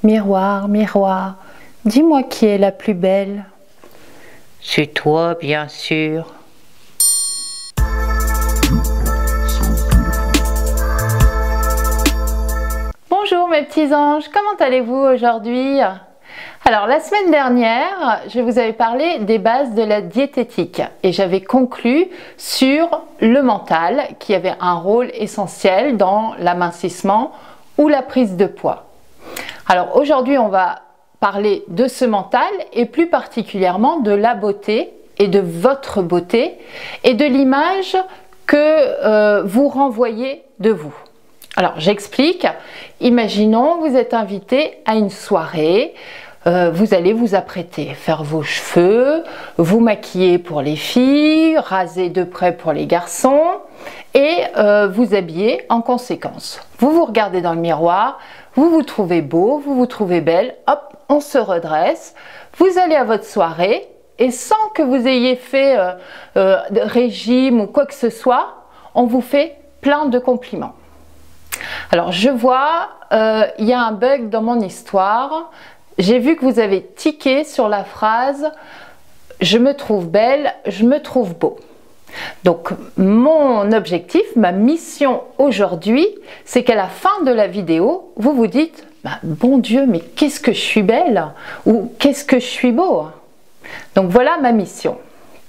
Miroir, miroir, dis-moi qui est la plus belle. C'est toi, bien sûr. Bonjour mes petits anges, comment allez-vous aujourd'hui? Alors la semaine dernière, je vous avais parlé des bases de la diététique et j'avais conclu sur le mental qui avait un rôle essentiel dans l'amincissement ou la prise de poids. Alors aujourd'hui, on va parler de ce mental et plus particulièrement de la beauté et de votre beauté et de l'image que vous renvoyez de vous. Alors j'explique, imaginons vous êtes invité à une soirée, vous allez vous apprêter, faire vos cheveux, vous maquiller pour les filles, raser de près pour les garçons et vous habiller en conséquence. Vous vous regardez dans le miroir, vous vous trouvez beau, vous vous trouvez belle, hop, on se redresse, vous allez à votre soirée et sans que vous ayez fait de régime ou quoi que ce soit, on vous fait plein de compliments. Alors je vois, il y a un bug dans mon histoire. J'ai vu que vous avez tiqué sur la phrase « Je me trouve belle, je me trouve beau ». Donc mon objectif, ma mission aujourd'hui, c'est qu'à la fin de la vidéo, vous vous dites bah, « Bon Dieu, mais qu'est-ce que je suis belle » ou « Qu'est-ce que je suis beau ». Donc voilà ma mission.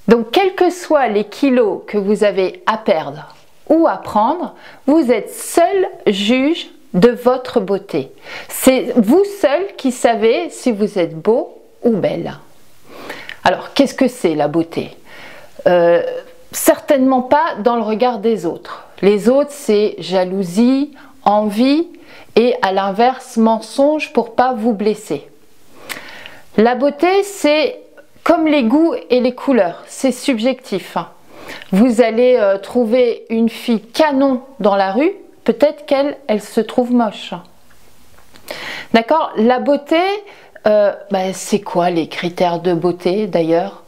Donc quels que soient les kilos que vous avez à perdre ou à prendre, vous êtes seul juge de votre beauté. C'est vous seul qui savez si vous êtes beau ou belle. Alors, qu'est-ce que c'est la beauté? Certainement pas dans le regard des autres. Les autres, c'est jalousie, envie et à l'inverse, mensonge pour pas vous blesser. La beauté, c'est comme les goûts et les couleurs, c'est subjectif. Vous allez trouver une fille canon dans la rue, peut-être qu'elle se trouve moche. D'accord? La beauté, c'est quoi les critères de beauté d'ailleurs?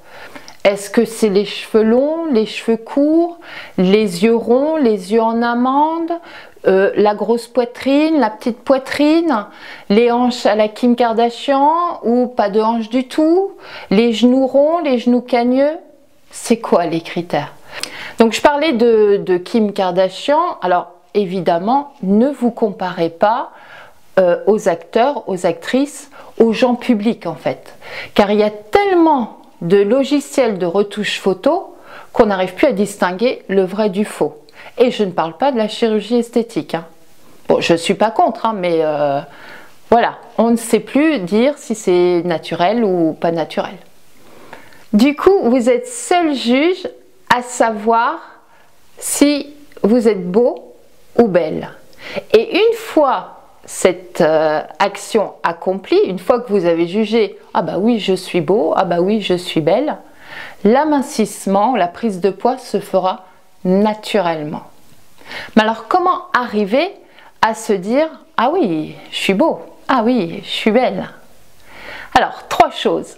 Est-ce que c'est les cheveux longs, les cheveux courts, les yeux ronds, les yeux en amande, la grosse poitrine, la petite poitrine, les hanches à la Kim Kardashian ou pas de hanches du tout, les genoux ronds, les genoux cagneux? C'est quoi les critères? Donc je parlais de Kim Kardashian. Alors évidemment, ne vous comparez pas aux acteurs, aux actrices, aux gens publics en fait. Car il y a tellement de logiciels de retouche photo qu'on n'arrive plus à distinguer le vrai du faux. Et je ne parle pas de la chirurgie esthétique. Hein. Bon, je ne suis pas contre, hein, mais voilà, on ne sait plus dire si c'est naturel ou pas naturel. Du coup, vous êtes seul juge à savoir si vous êtes beau ou belle. Et une fois cette action accomplie, une fois que vous avez jugé « Ah bah oui, je suis beau, ah bah oui, je suis belle », l'amincissement, la prise de poids se fera naturellement. Mais alors comment arriver à se dire « Ah oui, je suis beau, ah oui, je suis belle ». Alors, 3 choses.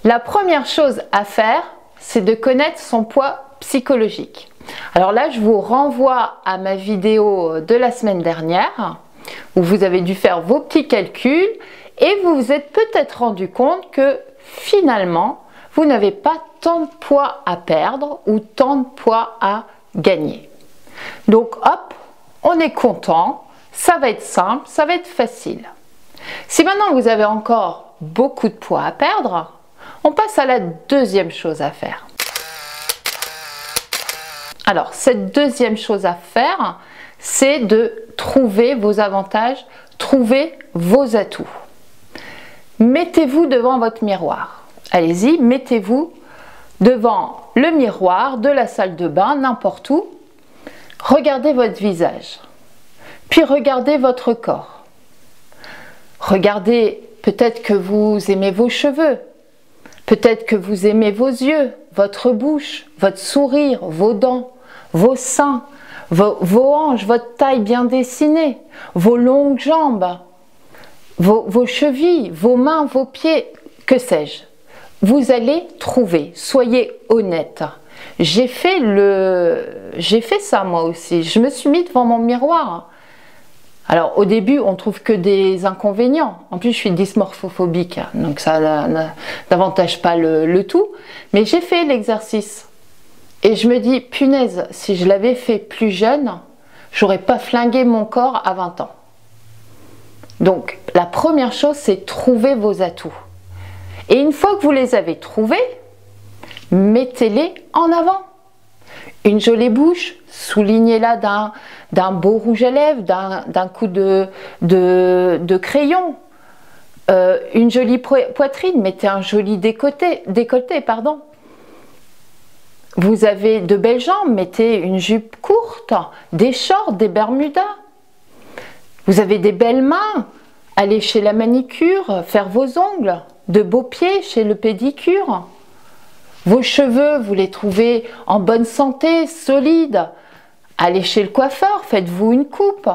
La première chose à faire, c'est de connaître son poids psychologique. Alors là, je vous renvoie à ma vidéo de la semaine dernière où vous avez dû faire vos petits calculs et vous vous êtes peut-être rendu compte que finalement, vous n'avez pas tant de poids à perdre ou tant de poids à gagner. Donc hop, on est content, ça va être simple, ça va être facile. Si maintenant vous avez encore beaucoup de poids à perdre, on passe à la deuxième chose à faire. Alors, cette deuxième chose à faire, c'est de trouver vos avantages, trouver vos atouts. Mettez-vous devant votre miroir. Allez-y, mettez-vous devant le miroir de la salle de bain, n'importe où. Regardez votre visage. Puis regardez votre corps. Regardez, peut-être que vous aimez vos cheveux. Peut-être que vous aimez vos yeux, votre bouche, votre sourire, vos dents, vos seins, vos hanches, votre taille bien dessinée, vos longues jambes, vos chevilles, vos mains, vos pieds, que sais-je. Vous allez trouver, soyez honnête. J'ai fait ça moi aussi, je me suis mis devant mon miroir. Alors au début, on trouve que des inconvénients. En plus, je suis dysmorphophobique, donc ça n'avantage pas le tout. Mais j'ai fait l'exercice. Et je me dis, punaise, si je l'avais fait plus jeune, j'aurais pas flingué mon corps à 20 ans. Donc, la première chose, c'est trouver vos atouts. Et une fois que vous les avez trouvés, mettez-les en avant. Une jolie bouche, soulignez-la d'un beau rouge à lèvres, d'un coup de crayon. Une jolie poitrine, mettez un joli décolleté, pardon. Vous avez de belles jambes, mettez une jupe courte, des shorts, des bermudas. Vous avez des belles mains, allez chez la manicure, faire vos ongles, de beaux pieds chez le pédicure. Vos cheveux, vous les trouvez en bonne santé, solides. Allez chez le coiffeur, faites-vous une coupe.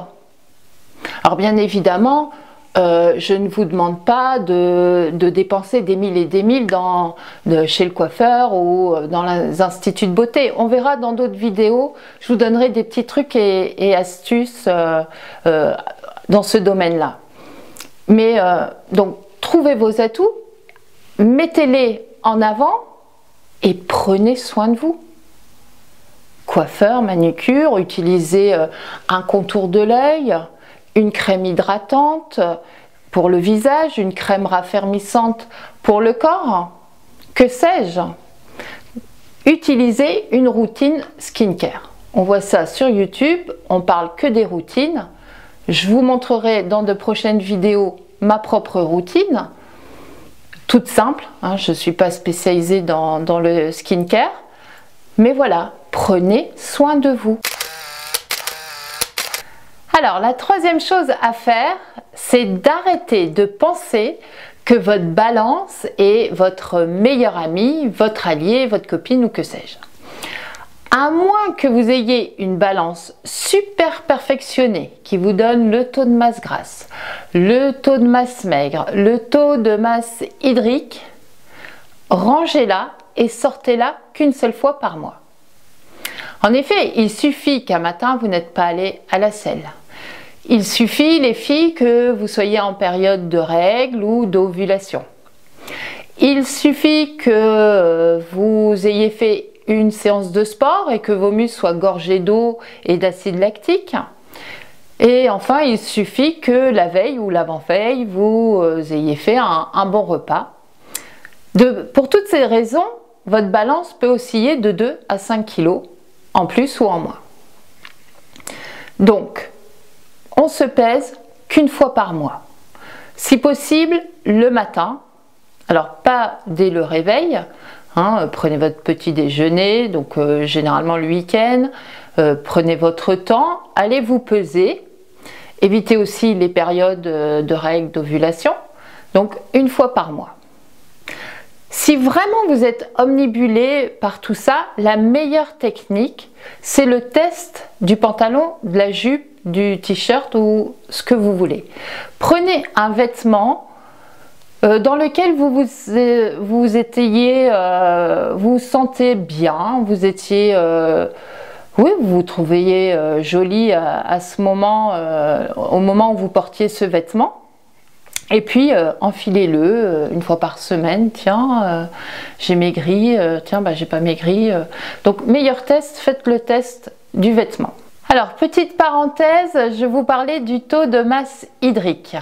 Alors bien évidemment, je ne vous demande pas de dépenser des mille et des mille chez le coiffeur ou dans les instituts de beauté. On verra dans d'autres vidéos, je vous donnerai des petits trucs et astuces dans ce domaine-là. Mais donc, trouvez vos atouts, mettez-les en avant et prenez soin de vous. Coiffeur, manucure, utilisez un contour de l'œil, une crème hydratante pour le visage, une crème raffermissante pour le corps, que sais-je. Utilisez une routine skincare. On voit ça sur YouTube, on parle que des routines. Je vous montrerai dans de prochaines vidéos ma propre routine, toute simple, hein, je ne suis pas spécialisée dans le skincare, mais voilà, prenez soin de vous. Alors, la troisième chose à faire, c'est d'arrêter de penser que votre balance est votre meilleur ami, votre allié, votre copine ou que sais-je. À moins que vous ayez une balance super perfectionnée qui vous donne le taux de masse grasse, le taux de masse maigre, le taux de masse hydrique, rangez-la et sortez-la qu'une seule fois par mois. En effet, il suffit qu'un matin vous n'êtes pas allé à la selle. Il suffit, les filles, que vous soyez en période de règles ou d'ovulation. Il suffit que vous ayez fait une séance de sport et que vos muscles soient gorgés d'eau et d'acide lactique. Et enfin, il suffit que la veille ou l'avant-veille, vous ayez fait un bon repas. Pour toutes ces raisons, votre balance peut osciller de 2 à 5 kg en plus ou en moins. Donc, on se pèse qu'une fois par mois. Si possible, le matin. Alors, pas dès le réveil. Hein, prenez votre petit déjeuner, donc généralement le week-end. Prenez votre temps, allez vous peser. Évitez aussi les périodes de règles, d'ovulation. Donc, une fois par mois. Si vraiment vous êtes omnibulé par tout ça, la meilleure technique, c'est le test du pantalon, de la jupe, du t-shirt ou ce que vous voulez. Prenez un vêtement dans lequel vous étiez, vous sentez bien, vous étiez, oui, vous vous trouviez jolie à ce moment, au moment où vous portiez ce vêtement. Et puis enfilez-le une fois par semaine. Tiens, j'ai maigri, tiens, bah, j'ai pas maigri. Donc meilleur test, faites le test du vêtement. Alors petite parenthèse, je vais vous parler du taux de masse hydrique.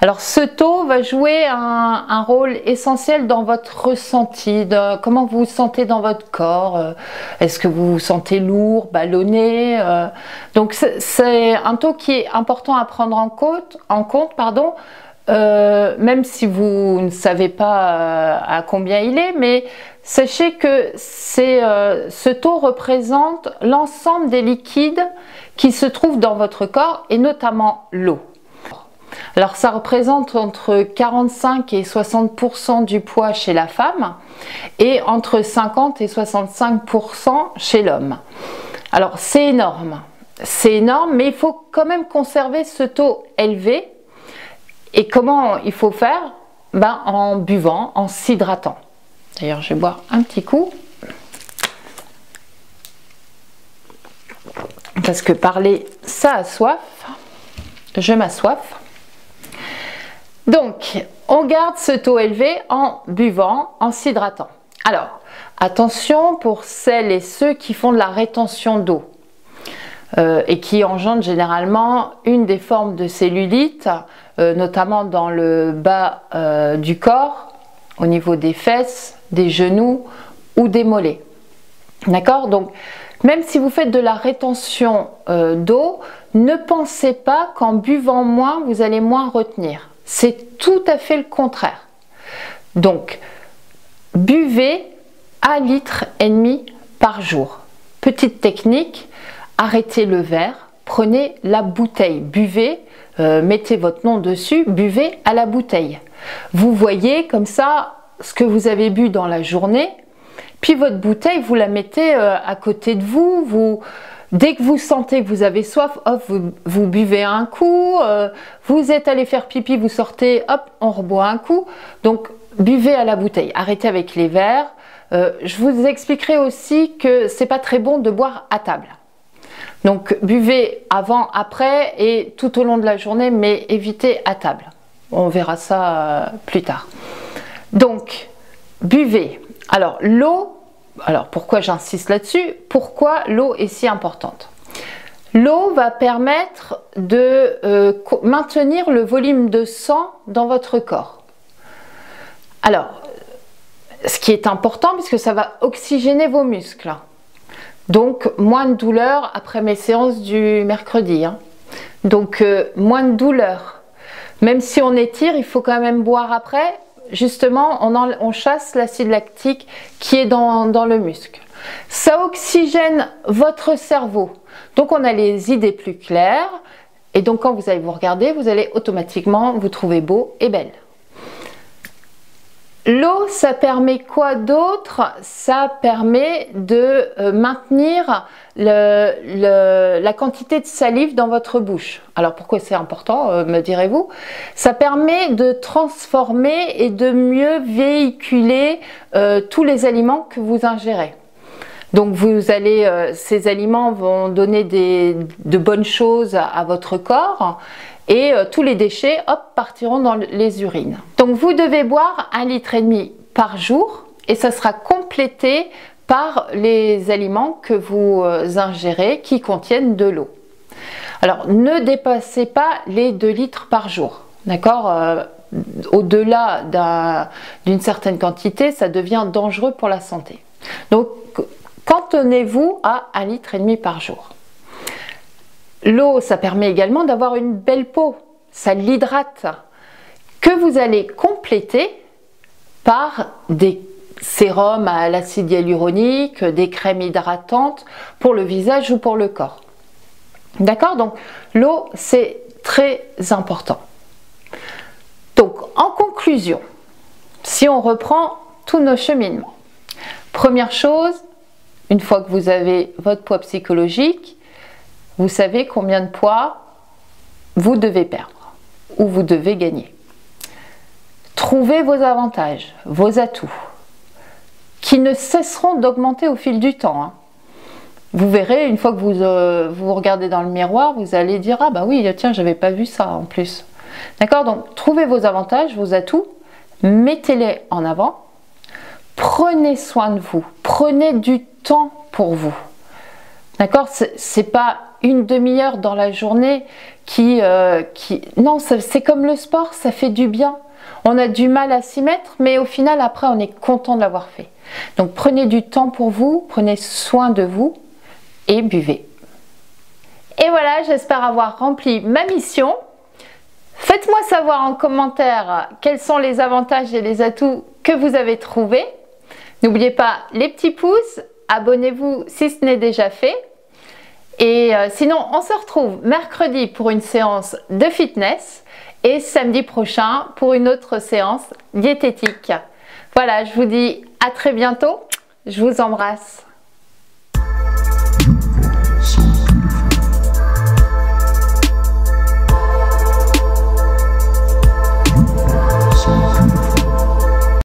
Alors ce taux va jouer un rôle essentiel dans votre ressenti, de comment vous vous sentez dans votre corps. Est-ce que vous vous sentez lourd, ballonné? Donc c'est un taux qui est important à prendre en compte, pardon, même si vous ne savez pas à combien il est, mais sachez que ce taux représente l'ensemble des liquides qui se trouvent dans votre corps et notamment l'eau. Alors ça représente entre 45 et 60% du poids chez la femme et entre 50 et 65% chez l'homme. Alors c'est énorme, mais il faut quand même conserver ce taux élevé. Et comment il faut faire? Ben, en buvant, en s'hydratant. D'ailleurs je vais boire un petit coup. Parce que parler, ça a soif. je m'assoiffe. Donc, on garde ce taux élevé en buvant, en s'hydratant. Alors, attention pour celles et ceux qui font de la rétention d'eau et qui engendrent généralement une des formes de cellulite, notamment dans le bas du corps, au niveau des fesses, des genoux ou des mollets. D'accord? Donc, même si vous faites de la rétention d'eau, ne pensez pas qu'en buvant moins, vous allez moins retenir. C'est tout à fait le contraire. Donc, buvez 1,5 litre par jour. Petite technique, arrêtez le verre, prenez la bouteille, buvez, mettez votre nom dessus, buvez à la bouteille. Vous voyez comme ça ce que vous avez bu dans la journée, puis votre bouteille, vous la mettez à côté de vous. Dès que vous sentez que vous avez soif, hop, vous buvez un coup, vous êtes allé faire pipi, vous sortez, hop, on reboit un coup. Donc, buvez à la bouteille, arrêtez avec les verres. Je vous expliquerai aussi que c'est pas très bon de boire à table. Donc, buvez avant, après et tout au long de la journée, mais évitez à table. On verra ça plus tard. Donc, buvez. Alors, l'eau. Alors, pourquoi j'insiste là-dessus? Pourquoi l'eau est si importante? L'eau va permettre de maintenir le volume de sang dans votre corps. Alors, ce qui est important, puisque ça va oxygéner vos muscles. Donc, moins de douleur après mes séances du mercredi. Donc, moins de douleur. Même si on étire, il faut quand même boire après. Justement, on chasse l'acide lactique qui est dans le muscle. Ça oxygène votre cerveau. Donc, on a les idées plus claires. Et donc, quand vous allez vous regarder, vous allez automatiquement vous trouver beau et belle. L'eau, ça permet quoi d'autre? Ça permet de maintenir la quantité de salive dans votre bouche. Alors pourquoi c'est important, me direz-vous? Ça permet de transformer et de mieux véhiculer tous les aliments que vous ingérez. Donc vous allez, ces aliments vont donner de bonnes choses à votre corps. Et tous les déchets, hop, partiront dans les urines. Donc vous devez boire 1,5 litre par jour et ça sera complété par les aliments que vous ingérez qui contiennent de l'eau. Alors ne dépassez pas les 2 litres par jour, d'accord? Au-delà d'une certaine quantité, ça devient dangereux pour la santé. Donc cantonnez-vous à 1,5 litre par jour. L'eau, ça permet également d'avoir une belle peau, ça l'hydrate, que vous allez compléter par des sérums à l'acide hyaluronique, des crèmes hydratantes pour le visage ou pour le corps. D'accord? Donc l'eau, c'est très important. Donc en conclusion, si on reprend tous nos cheminements, première chose, une fois que vous avez votre poids psychologique, vous savez combien de poids vous devez perdre ou vous devez gagner. Trouvez vos avantages, vos atouts, qui ne cesseront d'augmenter au fil du temps. Vous verrez, une fois que vous regardez dans le miroir, vous allez dire « Ah bah oui, tiens, j'avais pas vu ça en plus ». D'accord? Donc, trouvez vos avantages, vos atouts, mettez-les en avant, prenez soin de vous, prenez du temps pour vous. D'accord? C'est pas une demi-heure dans la journée non, c'est comme le sport, ça fait du bien. On a du mal à s'y mettre, mais au final, après, on est content de l'avoir fait. Donc, prenez du temps pour vous, prenez soin de vous et buvez. Et voilà, j'espère avoir rempli ma mission. Faites-moi savoir en commentaire quels sont les avantages et les atouts que vous avez trouvés. N'oubliez pas les petits pouces, abonnez-vous si ce n'est déjà fait. Et sinon, on se retrouve mercredi pour une séance de fitness et samedi prochain pour une autre séance diététique. Voilà, je vous dis à très bientôt. Je vous embrasse.